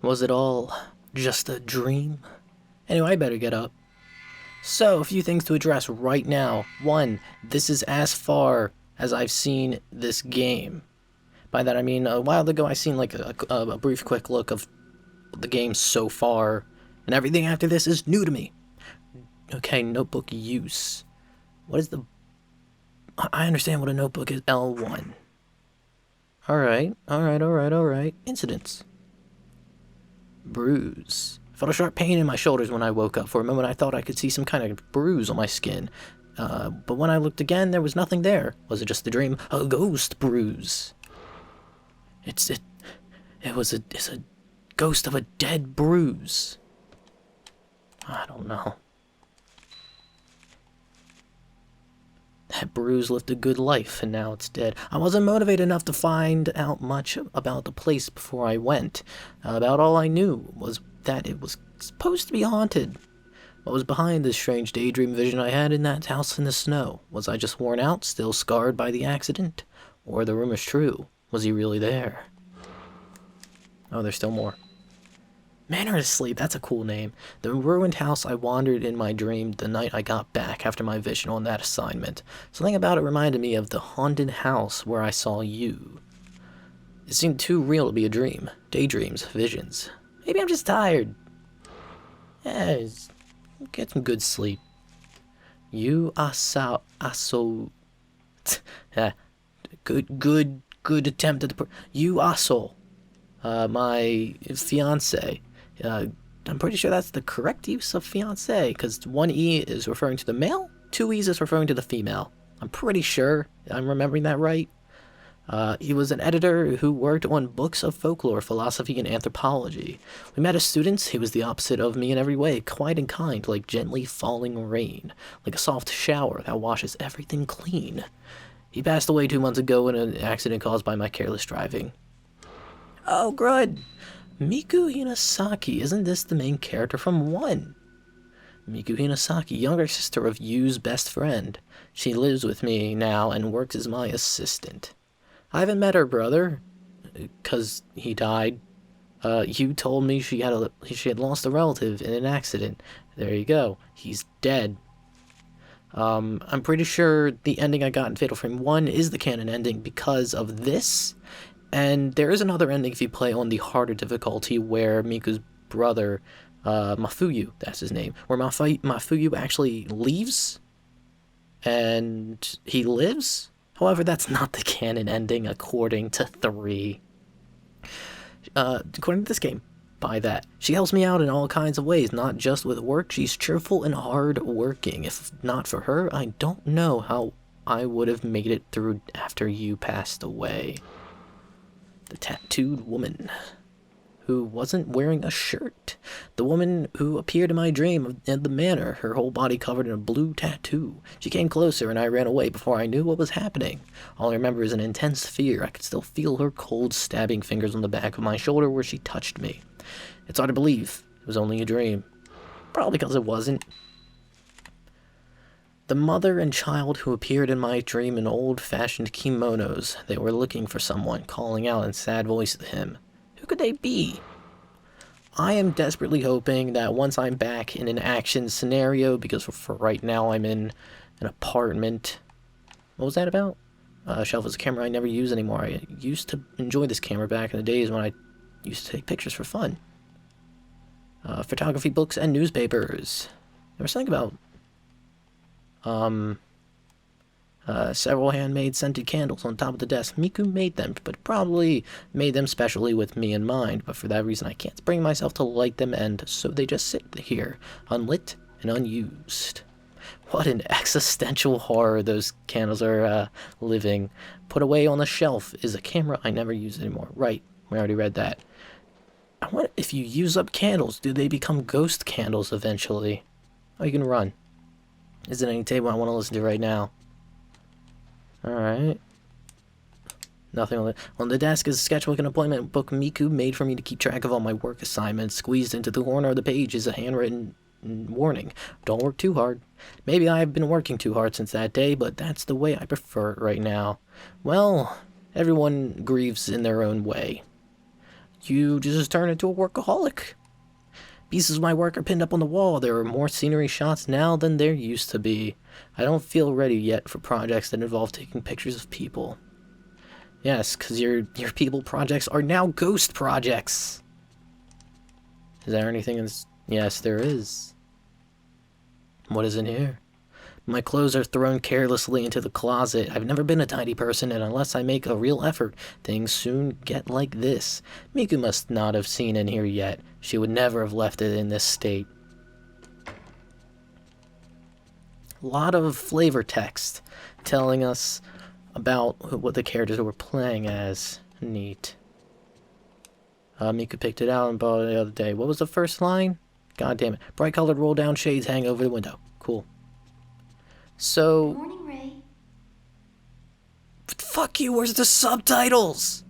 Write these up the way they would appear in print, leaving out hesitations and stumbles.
Was it all just a dream? Anyway, I better get up. So, a few things to address right now. One, this is as far as I've seen this game. By that I mean, a while ago I seen like a brief quick look of the game so far, and everything after this is new to me. Okay, notebook use. What is the... I understand what a notebook is. L1. Alright. Incidents. Bruise. I felt a sharp pain in my shoulders when I woke up. For a moment I thought I could see some kind of bruise on my skin. But when I looked again, there was nothing there. Was it just a dream? A ghost bruise. It's a ghost of a dead bruise. I don't know. That bruise lived a good life, and now it's dead. I wasn't motivated enough to find out much about the place before I went. About all I knew was that it was supposed to be haunted. What was behind this strange daydream vision I had in that house in the snow? Was I just worn out, still scarred by the accident? Or the rumors true? Was he really there? Oh, there's still more. Manor of Sleep, that's a cool name. The ruined house I wandered in my dream the night I got back after my vision on that assignment. Something about it reminded me of the haunted house where I saw you. It seemed too real to be a dream. Daydreams, visions. Maybe I'm just tired. Yeah, get some good sleep. You are so... good attempt at the... You are so... my fiance. I'm pretty sure that's the correct use of fiance, because one E is referring to the male, two E's is referring to the female. I'm pretty sure I'm remembering that right. He was an editor who worked on books of folklore, philosophy, and anthropology. We met as students. He was the opposite of me in every way, quiet and kind, like gently falling rain, like a soft shower that washes everything clean. He passed away 2 months ago in an accident caused by my careless driving. Oh, good. Miku Hinasaki, isn't this the main character from 1? Miku Hinasaki, younger sister of Yu's best friend. She lives with me now and works as my assistant. I haven't met her brother, 'cause he died. Yu told me she had lost a relative in an accident. There you go. He's dead. I'm pretty sure the ending I got in Fatal Frame 1 is the canon ending because of this. And there is another ending if you play on the harder difficulty where Miku's brother, Mafuyu, that's his name, where Mafuyu actually leaves and he lives. However, that's not the canon ending according to 3. According to this game, by that. She helps me out in all kinds of ways, not just with work. She's cheerful and hard-working. If not for her, I don't know how I would have made it through after you passed away. The tattooed woman who wasn't wearing a shirt. The woman who appeared in my dream at the manor, her whole body covered in a blue tattoo. She came closer and I ran away before I knew what was happening. All I remember is an intense fear. I could still feel her cold, stabbing fingers on the back of my shoulder where she touched me. It's hard to believe it was only a dream. Probably because it wasn't. The mother and child who appeared in my dream in old-fashioned kimonos. They were looking for someone, calling out in sad voice to him. Who could they be? I am desperately hoping that once I'm back in an action scenario, because for right now I'm in an apartment. What was that about? Shelf is a camera I never use anymore. I used to enjoy this camera back in the days when I used to take pictures for fun. Photography books and newspapers. There was something about several handmade scented candles on top of the desk. Miku made them, but probably made them specially with me in mind. But for that reason, I can't bring myself to light them, and so they just sit here, unlit and unused. What an existential horror those candles are living. Put away on the shelf is a camera I never use anymore. Right, we already read that. I wonder if you use up candles, do they become ghost candles eventually? Oh, you can run. Isn't any table I want to listen to right now. Alright. Nothing on the desk is a sketchbook and appointment book Miku made for me to keep track of all my work assignments. Squeezed into the corner of the page is a handwritten warning. Don't work too hard. Maybe I've been working too hard since that day, but that's the way I prefer it right now. Well, everyone grieves in their own way. You just turned into a workaholic. Pieces of my work are pinned up on the wall. There are more scenery shots now than there used to be. I don't feel ready yet for projects that involve taking pictures of people. Yes, because your people projects are now ghost projects. Is there anything in this? Yes, there is. What is in here? My clothes are thrown carelessly into the closet. I've never been a tidy person, and unless I make a real effort, things soon get like this. Miku must not have seen in here yet. She would never have left it in this state. A lot of flavor text telling us about what the characters were playing as. Neat. Miku picked it out and bought it the other day. What was the first line? God damn it. Bright colored roll down shades hang over the window. Cool. So... Good morning, Ray. Fuck you, where's the subtitles?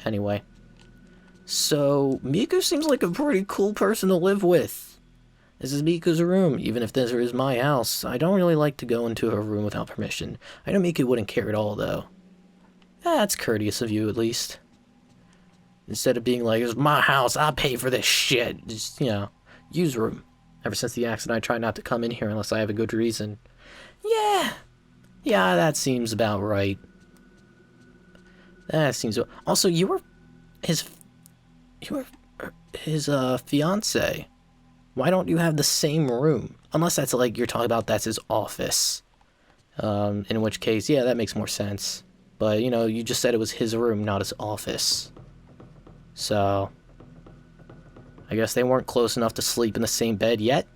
Anyway. So, Miku seems like a pretty cool person to live with. This is Miku's room, even if this is my house. I don't really like to go into her room without permission. I know Miku wouldn't care at all, though. That's courteous of you, at least. Instead of being like, it's my house, I pay for this shit. Just, you know, use room. Ever since the accident, I try not to come in here unless I have a good reason. Yeah, that seems about right. That seems... Also, you were his fiance. Why don't you have the same room? Unless that's like you're talking about that's his office. In which case, yeah, that makes more sense. But, you know, you just said it was his room, not his office. So, I guess they weren't close enough to sleep in the same bed yet.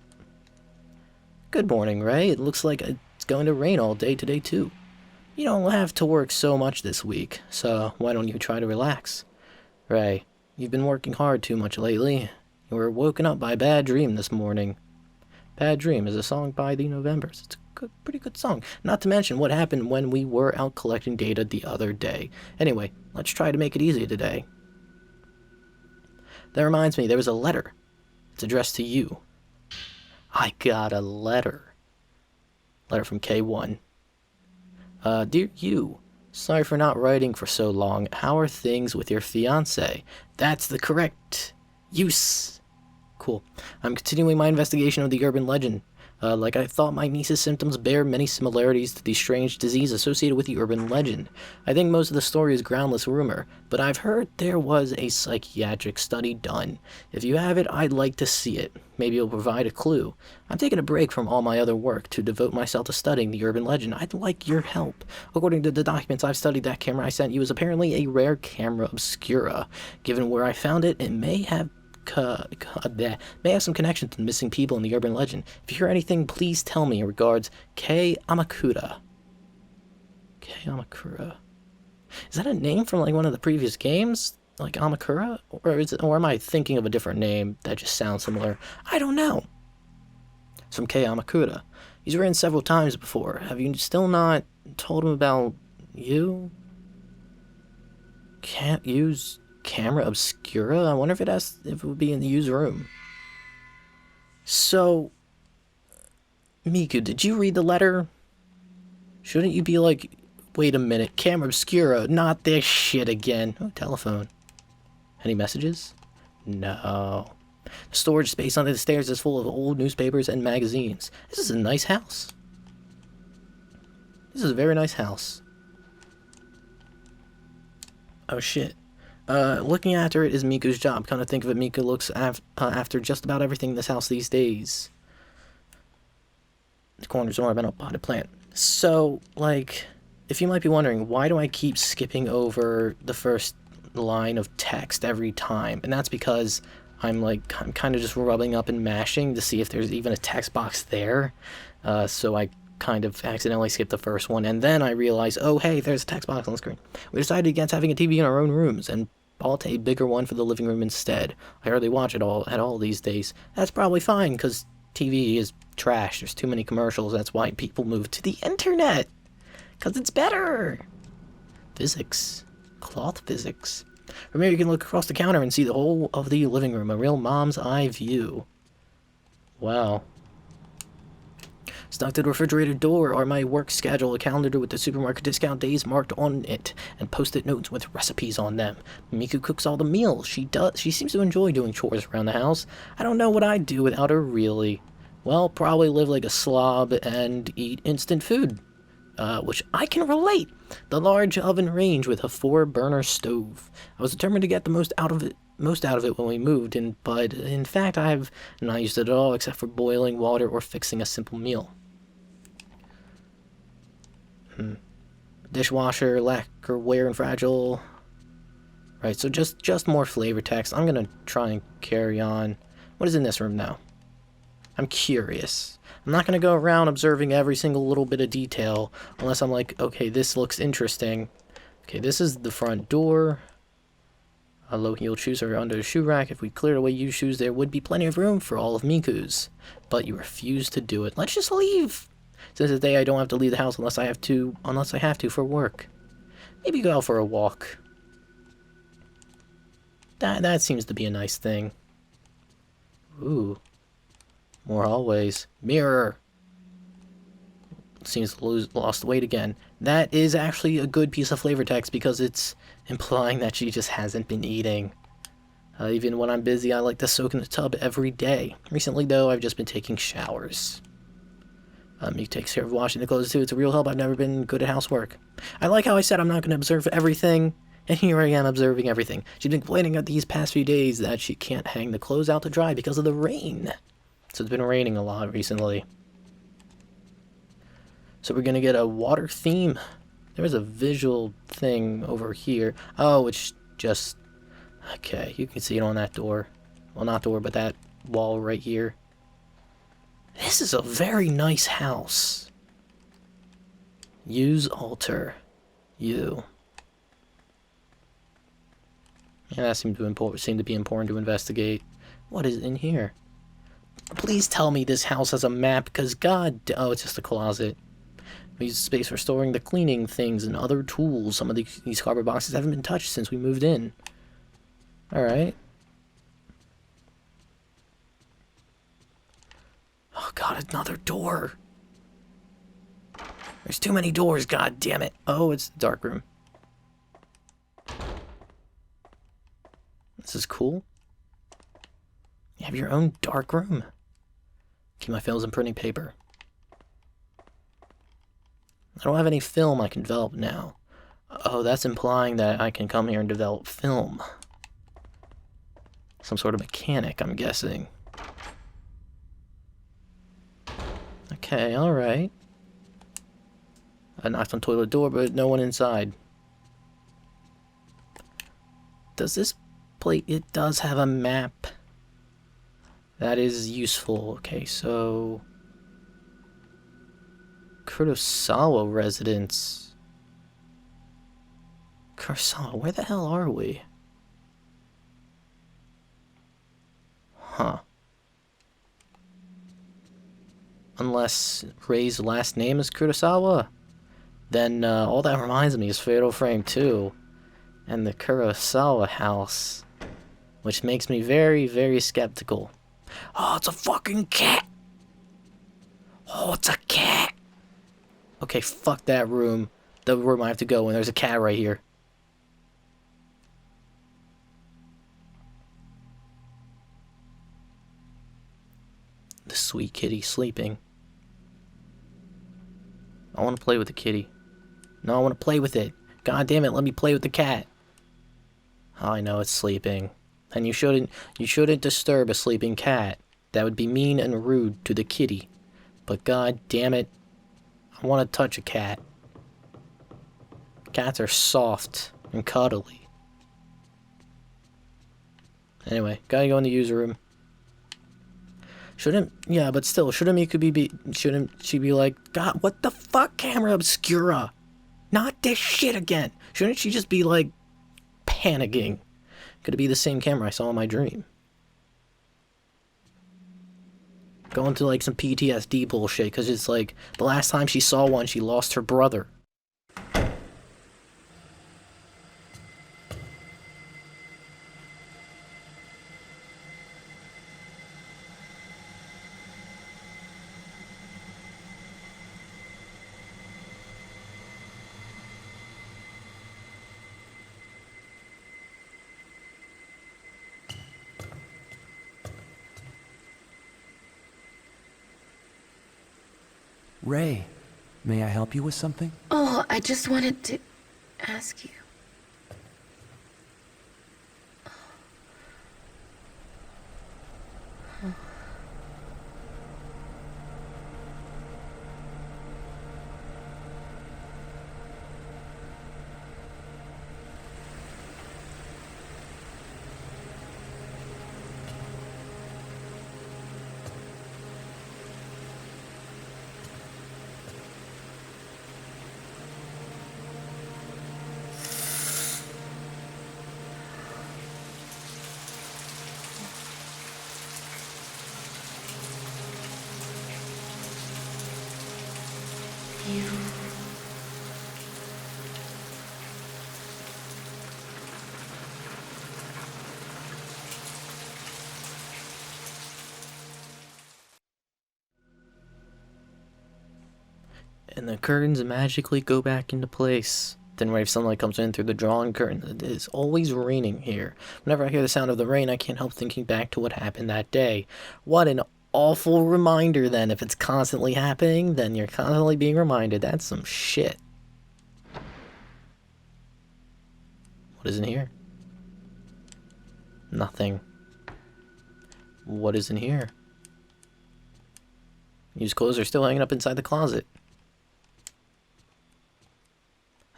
Good morning, Ray. It looks like it's going to rain all day today, too. You don't have to work so much this week, so why don't you try to relax? Ray, you've been working hard too much lately. You were woken up by a bad dream this morning. Bad Dream is a song by the Novembers. It's a pretty good song. Not to mention what happened when we were out collecting data the other day. Anyway, let's try to make it easy today. That reminds me, there was a letter. It's addressed to you. I got a letter. Letter from K1. Dear you, sorry for not writing for so long. How are things with your fiancé? That's the correct use. Cool. I'm continuing my investigation of the urban legend. Like I thought, my niece's symptoms bear many similarities to the strange disease associated with the urban legend. I think most of the story is groundless rumor, but I've heard there was a psychiatric study done. If you have it, I'd like to see it. Maybe it'll provide a clue. I'm taking a break from all my other work to devote myself to studying the urban legend. I'd like your help. According to the documents I've studied, that camera I sent you is apparently a rare camera obscura. Given where I found it, it may have some connection to the missing people in the urban legend. If you hear anything, please tell me. Regards, Kei Amakura. Kei Amakura. Is that a name from like one of the previous games? Like Amakura? Or am I thinking of a different name that just sounds similar? I don't know. It's from Kei Amakura. He's written several times before. Have you still not told him about you? Can't use camera obscura? I wonder if it would be in the user room. So, Miku, did you read the letter? Shouldn't you be like, wait a minute, camera obscura, not this shit again. Oh, telephone. Any messages? No. The storage space under the stairs is full of old newspapers and magazines. This is a nice house. This is a very nice house. Oh shit. Looking after it is Miku's job. Come to think of it, Miku looks after just about everything in this house these days. The corner's more about a potted plant. So, like, if you might be wondering, why do I keep skipping over the first line of text every time? And that's because I'm kind of just rubbing up and mashing to see if there's even a text box there. So I kind of accidentally skipped the first one, and then I realized, oh hey, there's a text box on the screen. We decided against having a TV in our own rooms and bought a bigger one for the living room instead. I hardly watch it at all these days. That's probably fine, because TV is trash. There's too many commercials. That's why people move to the internet, because it's better. Physics. Cloth physics. Or maybe you can look across the counter and see the whole of the living room, a real mom's eye view. Wow. Stuck to the refrigerator door are my work schedule, a calendar with the supermarket discount days marked on it, and post-it notes with recipes on them. Miku cooks all the meals. She seems to enjoy doing chores around the house. I don't know what I'd do without her, really. Well, probably live like a slob and eat instant food. Which I can relate. The large oven range with a 4-burner stove. I was determined to get the most out of it when we moved, but in fact I have not used it at all except for boiling water or fixing a simple meal. Dishwasher, lacquerware, and fragile. Right, so just more flavor text. I'm gonna try and carry on. What is in this room now? I'm curious. I'm not going to go around observing every single little bit of detail unless I'm like, okay, this looks interesting. Okay, this is the front door. Low-heeled shoes are under the shoe rack. If we cleared away used shoes, there would be plenty of room for all of Miku's. But you refuse to do it. Let's just leave. Since today I don't have to leave the house unless I have to for work. Maybe go out for a walk. That seems to be a nice thing. Ooh. More hallways. Mirror. Seems lost weight again. That is actually a good piece of flavor text because it's implying that she just hasn't been eating. Even when I'm busy, I like to soak in the tub every day. Recently, though, I've just been taking showers. He takes care of washing the clothes, too. It's a real help. I've never been good at housework. I like how I said I'm not going to observe everything, and here I am observing everything. She's been complaining of these past few days that she can't hang the clothes out to dry because of the rain. So it's been raining a lot recently. So we're going to get a water theme. There's a visual thing over here. Oh, it's just... Okay, you can see it on that door. Well, not door, but that wall right here. This is a very nice house. Use altar. You. Yeah, that seemed to be important to investigate. What is in here? Please tell me this house has a map, because oh, it's just a closet. We use space for storing the cleaning things and other tools. Some of these cardboard boxes haven't been touched since we moved in. Alright. Oh god, another door. There's too many doors, god damn it. Oh, it's the dark room. This is cool. You have your own dark room. Keep my films and printing paper. I don't have any film I can develop now. Oh, that's implying that I can come here and develop film. Some sort of mechanic, I'm guessing. Okay, alright. I knocked on toilet door, but no one inside. Does this plate... It does have a map. That is useful. Okay, so... Kurosawa residence. Kurosawa, where the hell are we? Huh. Unless Rei's last name is Kurosawa, then all that reminds me is Fatal Frame 2 and the Kurosawa house, which makes me very, very skeptical. Oh, it's a fucking cat! Oh, it's a cat! Okay, fuck that room. The room I have to go in. There's a cat right here. The sweet kitty sleeping. I want to play with the kitty. No, I want to play with it. God damn it, let me play with the cat. Oh, I know it's sleeping. And you shouldn't disturb a sleeping cat. That would be mean and rude to the kitty. But god damn it, I want to touch a cat. Cats are soft and cuddly. Anyway, gotta go in the user room. Shouldn't she be like, God, what the fuck, camera obscura? Not this shit again. Shouldn't she just be like, panicking? Could it be the same camera I saw in my dream? Going to like some PTSD bullshit, because it's like, the last time she saw one, she lost her brother. Ray, may I help you with something? Oh, I just wanted to ask you. You. And the curtains magically go back into place. Then ray of sunlight comes in through the drawn curtain. It is always raining here. Whenever I hear the sound of the rain, I can't help thinking back to what happened that day. What an awful reminder then. If it's constantly happening, then you're constantly being reminded. That's some shit. What is in here? Nothing. What is in here? Used clothes are still hanging up inside the closet.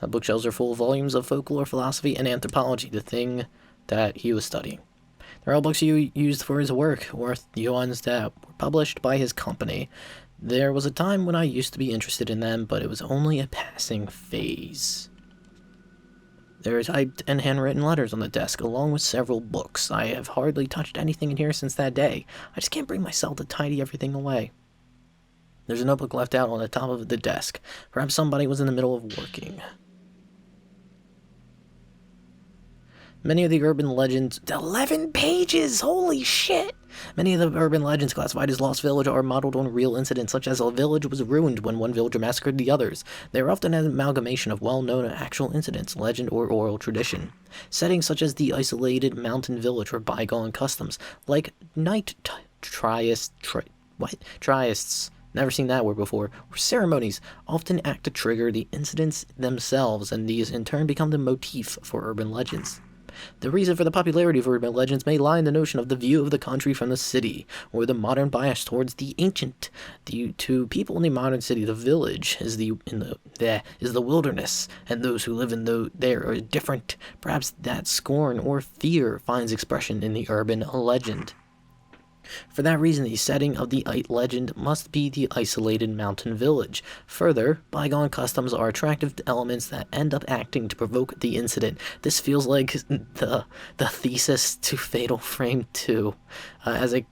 Bookshelves are full of volumes of folklore, philosophy, and anthropology, the thing that he was studying. They're all books he used for his work, or the ones that were published by his company. There was a time when I used to be interested in them, but it was only a passing phase. There are typed and handwritten letters on the desk, along with several books. I have hardly touched anything in here since that day. I just can't bring myself to tidy everything away. There's a notebook left out on the top of the desk. Perhaps somebody was in the middle of working. Many of the urban legends... 11 pages! Holy shit! Many of the urban legends classified as Lost Village are modeled on real incidents, such as a village was ruined when one villager massacred the others. They are often an amalgamation of well-known actual incidents, legend, or oral tradition. Settings such as the isolated mountain village or bygone customs, like night trysts, never seen that word before, or ceremonies, often act to trigger the incidents themselves, and these in turn become the motif for urban legends. The reason for the popularity of urban legends may lie in the notion of the view of the country from the city, or the modern bias towards the ancient. To people in the modern city, the village is the wilderness, and those who live there are different. Perhaps that scorn or fear finds expression in the urban legend. For that reason, the setting of the legend must be the isolated mountain village. Further, bygone customs are attractive elements that end up acting to provoke the incident. This feels like the thesis to Fatal Frame 2,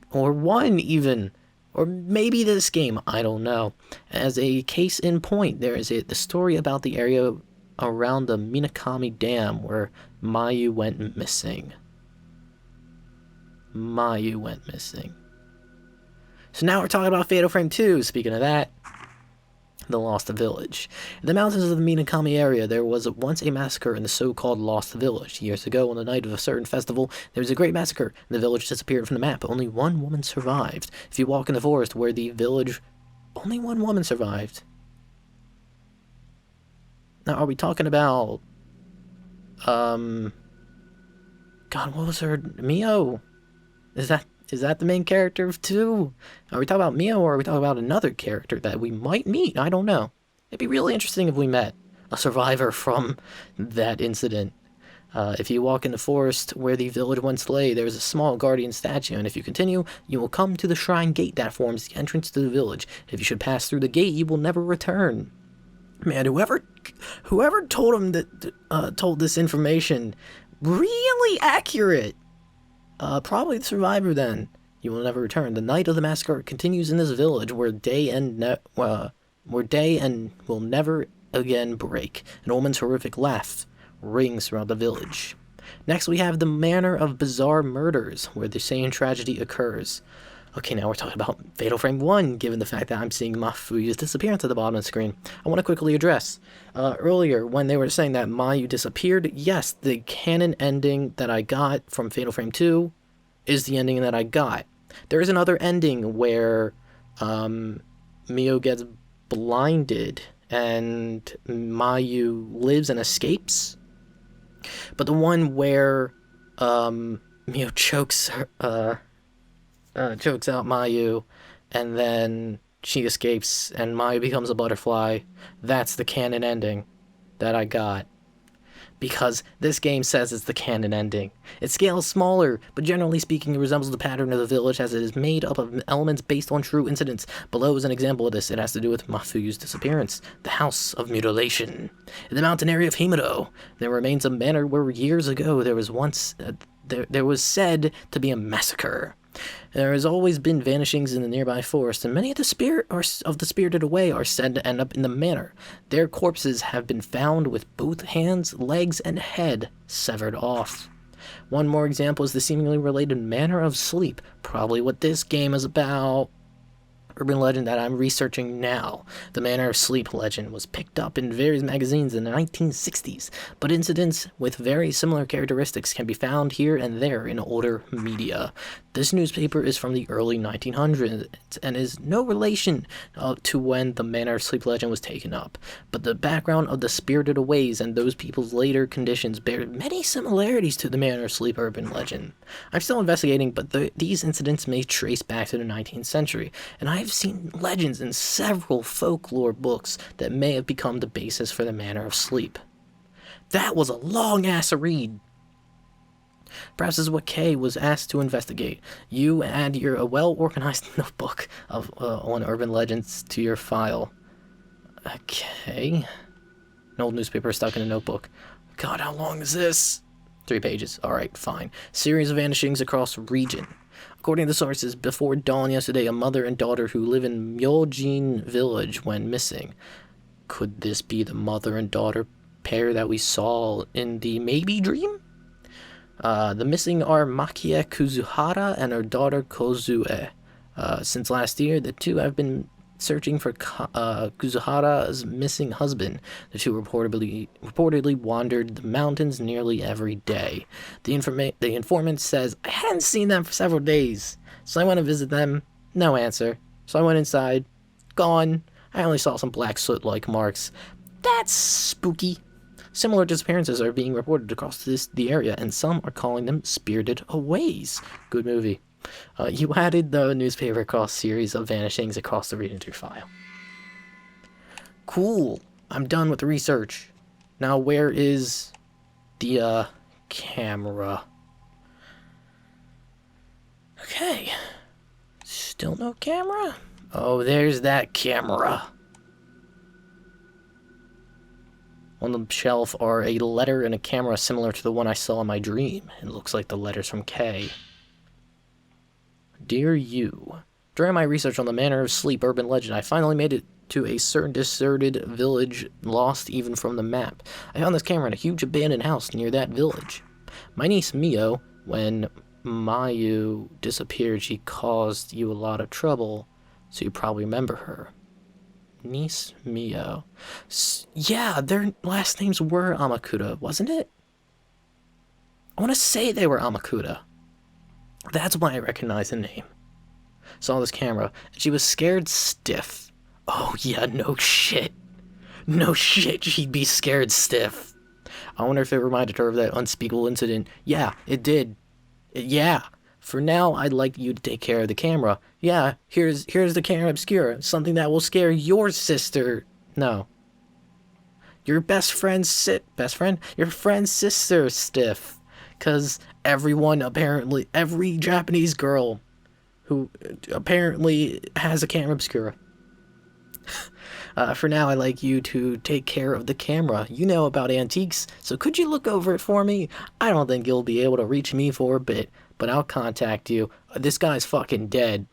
or 1 even, or maybe this game, I don't know. As a case in point, there is the story about the area around the Minakami Dam where Mayu went missing. Mayu went missing. So now we're talking about Fatal Frame 2. Speaking of that, the Lost Village. In the mountains of the Minakami area, there was once a massacre in the so-called Lost Village. Years ago, on the night of a certain festival, there was a great massacre, and the village disappeared from the map. Only one woman survived. If you walk in the forest where the village... Only one woman survived. Now, are we talking about... God, what was her... Mio? Is that the main character of 2? Are we talking about Mio, or are we talking about another character that we might meet? I don't know. It'd be really interesting if we met a survivor from that incident. If you walk in the forest where the village once lay, there is a small guardian statue, and if you continue, you will come to the shrine gate that forms the entrance to the village. If you should pass through the gate, you will never return. Man, whoever told him that told this information, really accurate. Probably the survivor then. You will never return. The night of the massacre continues in this village where day and will never again break. An old woman's horrific laugh rings throughout the village. Next we have the Manor of Bizarre Murders, where the same tragedy occurs. Okay, now we're talking about Fatal Frame 1, given the fact that I'm seeing Mafuyu's disappearance at the bottom of the screen. I want to quickly address, earlier, when they were saying that Mayu disappeared, yes, the canon ending that I got from Fatal Frame 2 is the ending that I got. There is another ending where, Mio gets blinded and Mayu lives and escapes. But the one where Mio chokes chokes out Mayu, and then she escapes and Mayu becomes a butterfly, that's the canon ending that I got. Because this game says it's the canon ending. Its scale is smaller, but generally speaking it resembles the pattern of the village as it is made up of elements based on true incidents. Below is an example of this. It has to do with Mafuyu's disappearance, the House of Mutilation. In the mountain area of Himuro, there remains a manor where years ago there was once... there was said to be a massacre. There has always been vanishings in the nearby forest, and many of the spirited away are said to end up in the manor. Their corpses have been found with both hands, legs, and head severed off. One more example is the seemingly related Manor of Sleep, probably what this game is about. Urban legend that I'm researching now. The Manor of Sleep legend was picked up in various magazines in the 1960s, but incidents with very similar characteristics can be found here and there in older media. This newspaper is from the early 1900s and is no relation to when the Manor of Sleep legend was taken up, but the background of the spirited aways and those people's later conditions bear many similarities to the Manor of Sleep urban legend. I'm still investigating, but these incidents may trace back to the 19th century, and I've seen legends in several folklore books that may have become the basis for the Manor of Sleep. That was a long-ass read. Perhaps this is what Kay was asked to investigate. You add your well-organized notebook on urban legends to your file. Okay. An old newspaper stuck in a notebook. God, how long is this? 3 pages. Alright, fine. Series of vanishings across region. According to sources, before dawn yesterday, a mother and daughter who live in Myojin village went missing. Could this be the mother and daughter pair that we saw in the maybe dream? The missing are Makie Kuzuhara and her daughter Kozue. Since last year, the two have been searching for Kuzuhara's missing husband. The two reportedly wandered the mountains nearly every day. The informant says, I hadn't seen them for several days, so I went to visit them. No answer. So I went inside. Gone. I only saw some black soot-like marks. That's spooky. Similar disappearances are being reported across the area, and some are calling them spirited aways. Good movie. You added the newspaper across series of vanishings across the region to your file. Cool. I'm done with the research. Now where is the camera? Okay. Still no camera? Oh, there's that camera. On the shelf are a letter and a camera similar to the one I saw in my dream. It looks like the letters from Kay. Dear you, during my research on the Manor of Sleep urban legend, I finally made it to a certain deserted village lost even from the map. I found this camera in a huge abandoned house near that village. My niece Mio, when Mayu disappeared, she caused you a lot of trouble, so you probably remember her. Niece Mio. Yeah, their last names were Amakuta, wasn't it? I want to say they were Amakuta. That's why I recognize the name. Saw this camera, and she was scared stiff. Oh yeah, no shit. No shit, she'd be scared stiff. I wonder if it reminded her of that unspeakable incident. Yeah, it did. Yeah. For now, I'd like you to take care of the camera. Yeah, here's the camera obscura. Something that will scare your sister. No. Your your friend's sister stiff. Because every Japanese girl who apparently has a camera obscura. For now, I'd like you to take care of the camera. You know about antiques, so could you look over it for me? I don't think you'll be able to reach me for a bit, but I'll contact you. This guy's fucking dead.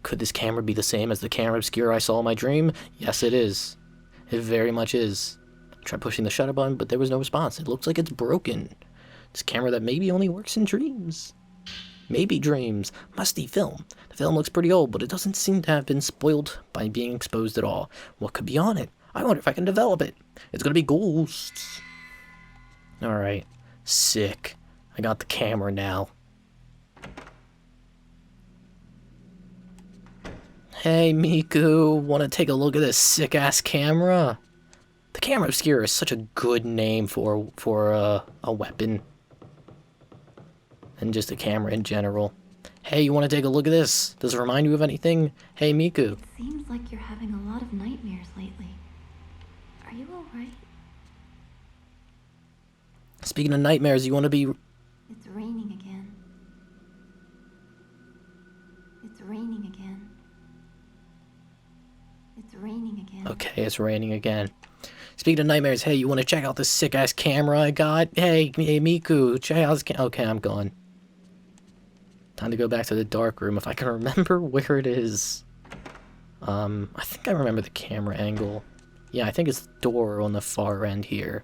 Could this camera be the same as the camera obscura I saw in my dream? Yes, it is. It very much is. I tried pushing the shutter button, but there was no response. It looks like it's broken. This camera that maybe only works in dreams. Maybe dreams. Musty film. The film looks pretty old, but it doesn't seem to have been spoiled by being exposed at all. What could be on it? I wonder if I can develop it. It's gonna be ghosts. Alright. Sick. I got the camera now. Hey, Miku, want to take a look at this sick-ass camera? The camera obscura is such a good name for a weapon. And just a camera in general. Hey, you want to take a look at this? Does it remind you of anything? Hey, Miku. Seems like you're having a lot of nightmares lately. Are you alright? Speaking of nightmares, you want to be... It's raining again. It's raining again. It's raining again. Okay, it's raining again. Speaking of nightmares, hey, you want to check out this sick-ass camera I got? Hey, Miku, check out this okay, I'm gone. Time to go back to the dark room if I can remember where it is. I think I remember the camera angle. Yeah, I think it's the door on the far end here.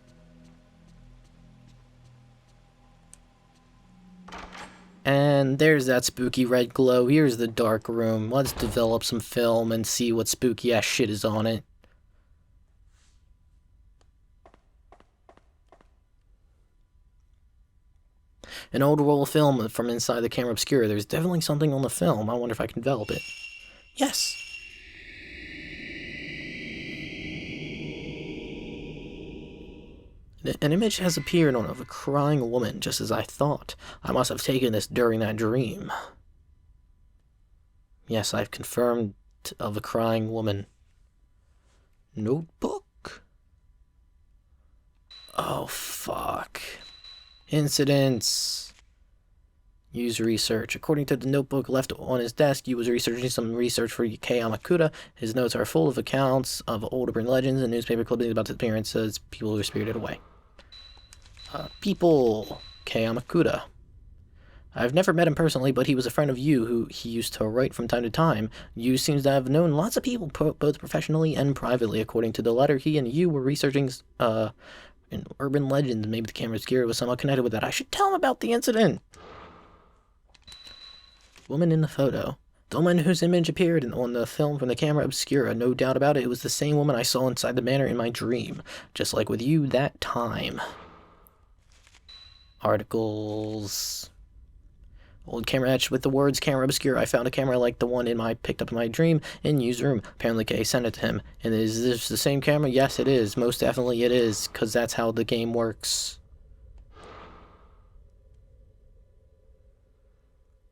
And there's that spooky red glow. Here's the dark room. Let's develop some film and see what spooky ass shit is on it. An old roll of film from inside the camera obscura. There's definitely something on the film. I wonder if I can develop it. Yes! An image has appeared on of a crying woman, just as I thought. I must have taken this during that dream. Yes, I've confirmed of a crying woman. Notebook? Oh, fuck. Incidents. Use research. According to the notebook left on his desk, he was researching some research for Kei Amakura. His notes are full of accounts of old urban legends and newspaper clippings about his appearances. People who were spirited away. People. Kei Amakura. I've never met him personally, but he was a friend of Yu, who he used to write from time to time. Yu seems to have known lots of people, both professionally and privately. According to the letter, he and Yu were researching in urban legends. Maybe the camera obscura was somehow connected with that. I should tell him about the incident. Woman in the photo. The woman whose image appeared on the film from the camera obscura. No doubt about it, it was the same woman I saw inside the manor in my dream. Just like with you that time. Articles. Old camera etched with the words camera obscura. I found a camera like the one picked up in my dream in Yu's room. Apparently Kay sent it to him. And is this the same camera? Yes, it is. Most definitely it is, because that's how the game works.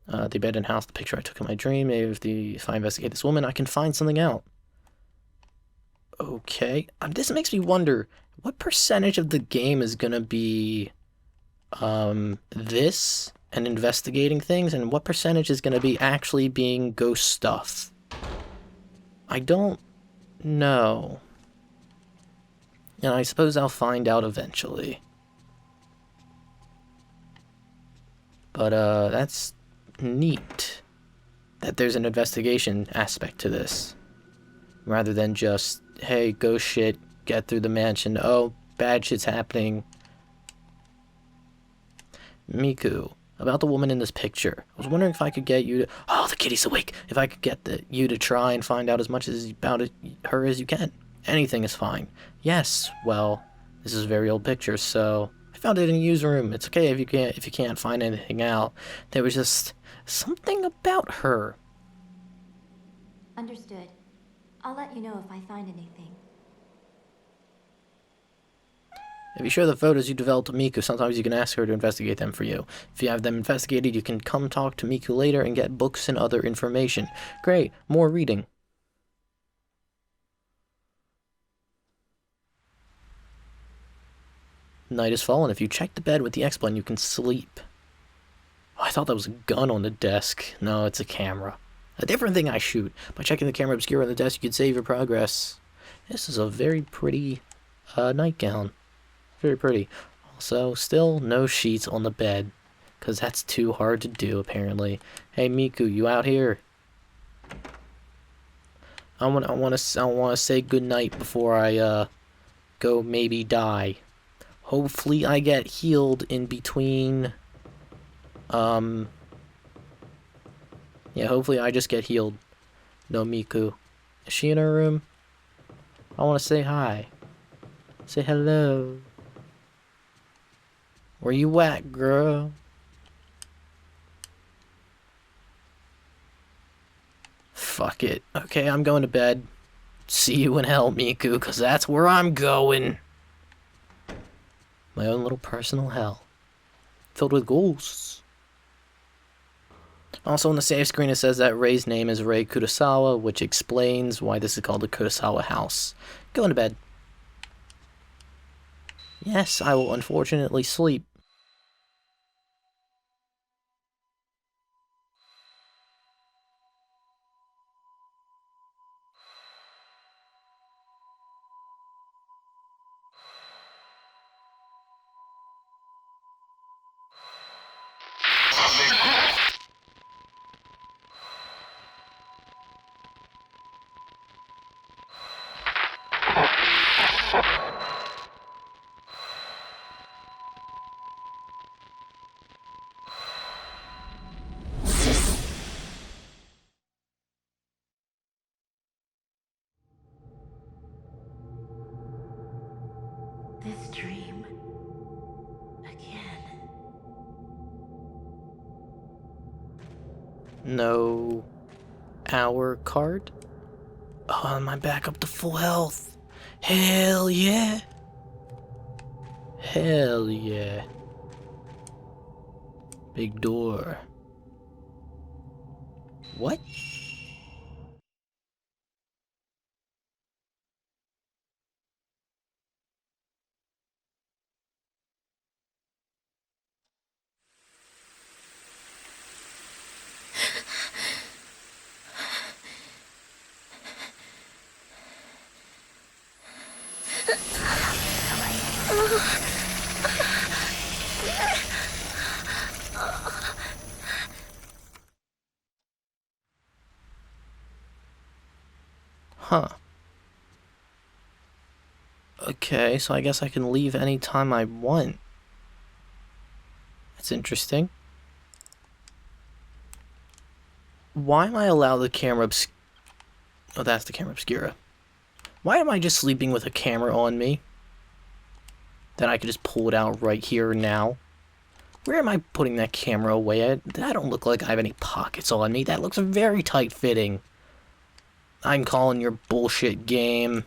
The abandoned house, the picture I took in my dream. Maybe if I investigate this woman, I can find something out. Okay. This makes me wonder, what percentage of the game is gonna be this and investigating things, and what percentage is gonna be actually being ghost stuff? I don't know. And I suppose I'll find out eventually. But that's neat that there's an investigation aspect to this, rather than just, hey, ghost shit, get through the mansion, oh, bad shit's happening. Miku, about the woman in this picture, I was wondering if I could get you to, oh, the kitty's awake, if I could get you to try and find out as much about her as you can. Anything is fine. Yes, well, this is a very old picture, so I found it in Yu's room. It's okay if you can't find anything out. There was just something about her. Understood. I'll let you know if I find anything. If you share the photos you developed with Miku, sometimes you can ask her to investigate them for you. If you have them investigated, you can come talk to Miku later and get books and other information. Great, more reading. Night has fallen. If you check the bed with the X-Blend, you can sleep. Oh, I thought that was a gun on the desk. No, it's a camera. A different thing I shoot. By checking the camera obscura on the desk, you can save your progress. This is a very pretty nightgown. Very pretty. Also, still no sheets on the bed, because that's too hard to do, apparently. Hey, Miku, you out here? I want to say goodnight before I go maybe die. Hopefully I get healed in between. Yeah, hopefully I just get healed. No, Miku. Is she in her room? I want to say hi. Say hello. Where you at, girl? fuck it. Okay, I'm going to bed. See you in hell, Miku, because that's where I'm going. My own little personal hell. Filled with ghosts. Also on the save screen it says that Rei's name is Rei Kurosawa, which explains why this is called the Kurosawa house. Going to bed. Yes, I will unfortunately sleep. This dream. Again. No hour card? Oh, am I back up to full health? Hell yeah! Hell yeah. Big door. What? Huh. Okay, so I guess I can leave anytime I want. That's interesting. Why am I allowed the camera Oh, that's the camera obscura. Why am I just sleeping with a camera on me? Then I could just pull it out right here now. Where am I putting that camera away? I don't look like I have any pockets on me. That looks very tight-fitting. I'm calling your bullshit game.